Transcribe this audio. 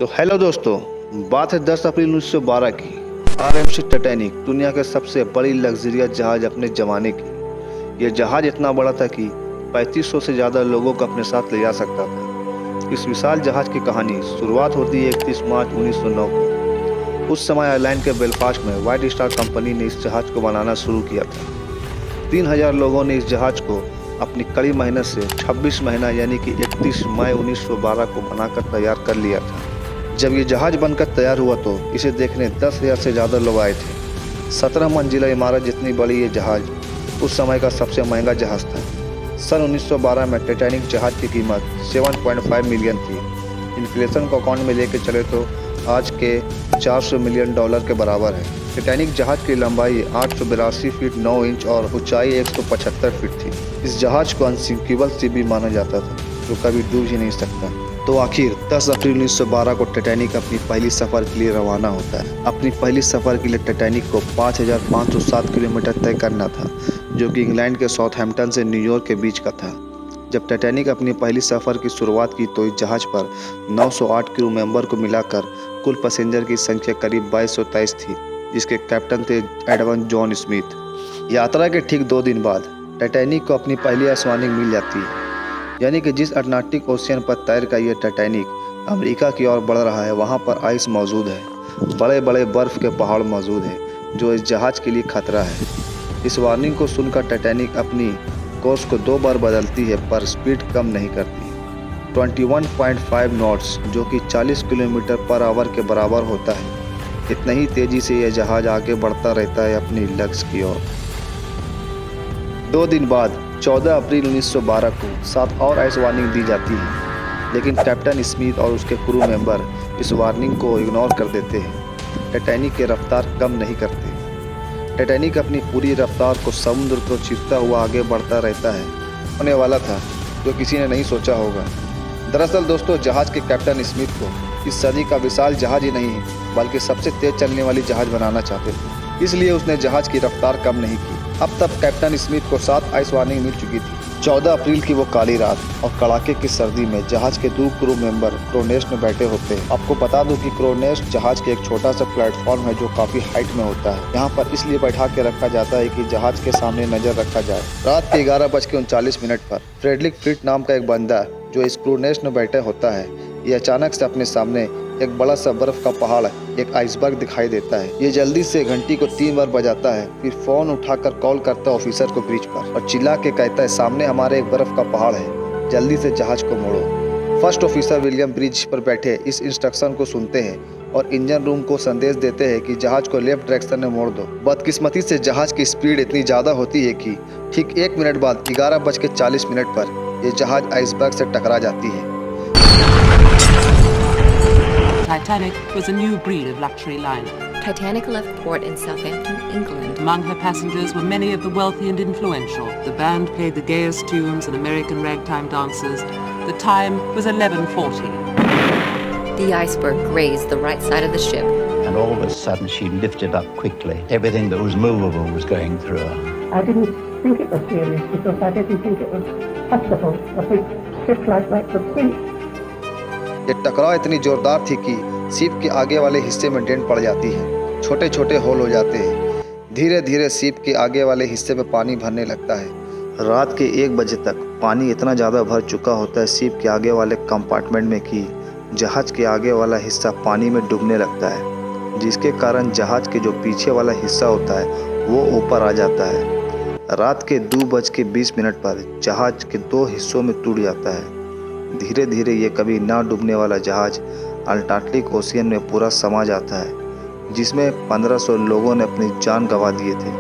तो हेलो दोस्तों, बात है 10 अप्रैल 1912 की। आरएमसी टाइटैनिक दुनिया के सबसे बड़ी लग्जरियस जहाज अपने ज़माने की। यह जहाज इतना बड़ा था कि 3500 से ज़्यादा लोगों को अपने साथ ले जा सकता था। इस विशाल जहाज की कहानी शुरुआत होती है 31 मार्च 1909 को। उस समय आयरलैंड के बेलफास्ट में व्हाइट स्टार कंपनी ने इस जहाज को बनाना शुरू किया था। 3000 लोगों ने इस जहाज को अपनी कड़ी मेहनत से 26 महीना यानी कि 31 मई 1912 को बनाकर तैयार कर लिया था। जब ये जहाज बनकर तैयार हुआ तो इसे देखने 10,000 से ज़्यादा लोग आए थे। 17 मंजिला इमारत जितनी बड़ी ये जहाज उस समय का सबसे महंगा जहाज था। सन 1912 में टाइटैनिक जहाज की कीमत 7.5 मिलियन थी। इन्फ्लेशन को अकाउंट में लेकर चले तो आज के $400 मिलियन के बराबर है। टाइटैनिक जहाज की लंबाई 882 फीट 9 इंच और ऊंचाई 175 फीट थी। इस जहाज को अनसिंकेबल शिप भी माना जाता था, जो कभी डूब ही नहीं सकता। तो आखिर 10 अप्रैल 1912 को टाइटैनिक अपनी पहली सफ़र के लिए रवाना होता है। अपनी पहली सफ़र के लिए टाइटैनिक को 5507 किलोमीटर तय करना था, जो कि इंग्लैंड के साउथहैम्पटन से न्यूयॉर्क के बीच का था। जब टाइटैनिक अपनी पहली सफ़र की शुरुआत की तो इस जहाज पर 908 क्रू मेंबर को मिलाकर कुल पैसेंजर की संख्या करीब 2223 थी, जिसके कैप्टन थे एडमंड जॉन स्मिथ। यात्रा के ठीक 2 दिन बाद टाइटैनिक को अपनी पहली आइस वार्निंग मिल जाती है, यानी कि जिस अटलांटिक ओशियन पर तैर का ये टाइटैनिक अमेरिका की ओर बढ़ रहा है, वहाँ पर आइस मौजूद है। बड़े बड़े बर्फ़ के पहाड़ मौजूद हैं, जो इस जहाज के लिए खतरा है। इस वार्निंग को सुनकर टाइटैनिक अपनी कोर्स को 2 बार बदलती है, पर स्पीड कम नहीं करती। 21.5 नॉट्स, जो कि 40 किलोमीटर पर आवर के बराबर होता है। इतनी ही तेज़ी से यह जहाज आगे बढ़ता रहता है अपनी लक्ष्य की ओर। 2 दिन बाद 14 अप्रैल 1912 को 7 और आइस वार्निंग दी जाती है, लेकिन कैप्टन स्मिथ और उसके क्रू मेंबर इस वार्निंग को इग्नोर कर देते हैं। टाइटैनिक की रफ्तार कम नहीं करते। टाइटैनिक अपनी पूरी रफ्तार को समुद्र को चीरता हुआ आगे बढ़ता रहता है। होने वाला था जो किसी ने नहीं सोचा होगा। दरअसल दोस्तों, जहाज के कैप्टन स्मिथ को इस सदी का विशाल जहाज ही नहीं बल्कि सबसे तेज चलने वाली जहाज बनाना चाहते थे, इसलिए उसने जहाज की रफ्तार कम नहीं की। अब तक कैप्टन स्मिथ को 7 आइस वार्निंग मिल चुकी थी। 14 अप्रैल की वो काली रात और कड़ाके की सर्दी में जहाज के 2 क्रू मेंबर क्रोनेस्ट में बैठे होते हैं। आपको बता दूं कि क्रोनेस्ट जहाज के एक छोटा सा प्लेटफॉर्म है, जो काफी हाइट में होता है। यहाँ पर इसलिए बैठा के रखा जाता है कि जहाज के सामने नजर रखा जाए। रात के 11:39 पर फ्रेडरिक फ्रिट नाम का एक बंदा जो इस क्रोनेस्ट में बैठे होता है, ये अचानक से अपने सामने एक बड़ा सा बर्फ का पहाड़, एक आइसबर्ग दिखाई देता है। ये जल्दी से घंटी को 3 बार बजाता है, फिर फोन उठाकर कॉल करता है ऑफिसर को ब्रिज पर और चिल्ला के कहता है, सामने हमारे एक बर्फ का पहाड़ है, जल्दी से जहाज को मोड़ो। फर्स्ट ऑफिसर विलियम ब्रिज पर बैठे इस इंस्ट्रक्शन को सुनते हैं और इंजन रूम को संदेश देते हैं कि जहाज को लेफ्ट डायरेक्शन में मोड़ दो। बदकिस्मती से जहाज की स्पीड इतनी ज़्यादा होती है कि ठीक 1 मिनट बाद 11:40 पर यह जहाज आइसबर्ग से टकरा जाती है। Titanic was a new breed of luxury liner. Titanic left port in Southampton, England. Among her passengers were many of the wealthy and influential. The band played the gayest tunes and American ragtime dancers. The time was 11:40. The iceberg grazed the right side of the ship. And all of a sudden she lifted up quickly. Everything that was movable was going through her. I didn't think it was serious because I didn't think it was possible. A big ship like that could sink. ये टकराव इतनी जोरदार थी कि ship के आगे वाले हिस्से में डेंट पड़ जाती है, छोटे छोटे होल हो जाते हैं। धीरे धीरे शिप के आगे वाले हिस्से में पानी भरने लगता है। रात के 1 बजे तक पानी इतना ज़्यादा भर चुका होता है शिप के आगे वाले कंपार्टमेंट में कि जहाज़ के आगे वाला हिस्सा पानी में डूबने लगता है, जिसके कारण जहाज़ के जो पीछे वाला हिस्सा होता है वो ऊपर आ जाता है। रात के 2:20 पर जहाज़ के 2 हिस्सों में टूट जाता है। धीरे धीरे ये कभी ना डूबने वाला जहाज अटलांटिक ओशियन में पूरा समा जाता है, जिसमें 1500 लोगों ने अपनी जान गंवा दिए थे।